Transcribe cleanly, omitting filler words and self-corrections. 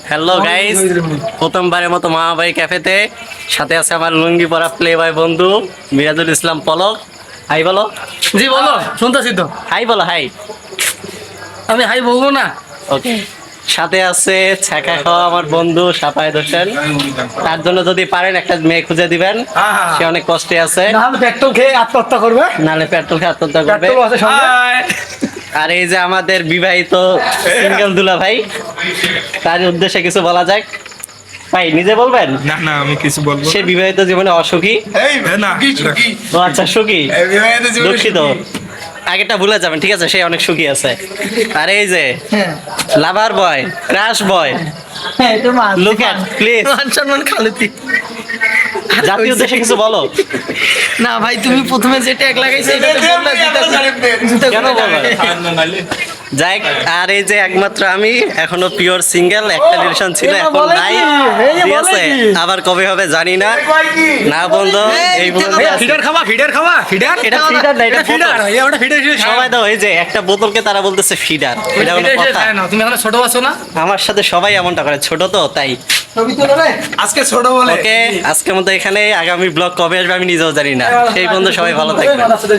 Hello guys, প্রথমবারের মতো মামাবাড়ি ক্যাফেতে সাথে আছে আমার লুঙ্গি পরা প্লে বয় বন্ধু মিরাজুল ইসলাম পলক। হাই বলো। জি বলো, শুনতেছি তো। হাই বলো, হাই। আমি হাই বলবো না। ওকে। সাথে আছে ছ্যাঁকা খাওয়া আমার বন্ধু সাফায়েত হোসেন। তার জন্য যদি পারেন একটা মেয়ে খুঁজে দিবেন, সে অনেক কষ্টে আছে। নাহলে পেট্রোল খেয়ে আত্মহত্যা করবে। নাহলে পেট্রোল খেয়ে আত্মহত্যা করবে। পেট্রোল আছে সঙ্গে। আর এই যে আমাদের বিবাহিত সিঙ্গেল দুলা ভাই, তার উদ্দেশ্যে কিছু বলা যাক। ভাই নিজে বলবেন? না না, আমি কিছু বলবো সে বিবাহিত জীবনে অসুখী। না। ও আচ্ছা, সুখী। দুঃখিত, আগেটা ভুলে যাবেন, ঠিক আছে? সে অনেক সুখী আছে। আর এই যে lover boy, crush boy, look at please. মান সম্মান খালুতি। জাতীয় উদ্দেশ্যে কিছু বলো। না ভাই, তুমি প্রথমে যে ট্যাগ লাগাইছো এটা তো বললা জুতা কেন বলবো? যাই, আর এই যে একমাত্র আমি এখনো পিওর সিঙ্গেল, একটা রিলেশন ছিল এখন নাই, ঠিক আছে? আবার কবে হবে জানি না। না বন্ধু, এই পর্যন্ত আছে। ফিডার খাওয়া ফিডার এটা ফিডার না, এটা ফিডার বোতল। ভাই, ওটা ফিডার সবাই দাও, এই যে একটা বোতলকে তারা বলতেছে ফিডার। এটা কোনো কথা? তুমি এখন ছোট আছো না? আমার সাথে সবাই এমনটা করে, ছোট তো তাই। আজকে ছোট বলে ওকে, আজকের মতো এখানে। আগামী ব্লগ কবে আসবে আমি নিজেও জানি না। সেই বন্ধু সবাই ভালো থাকবে।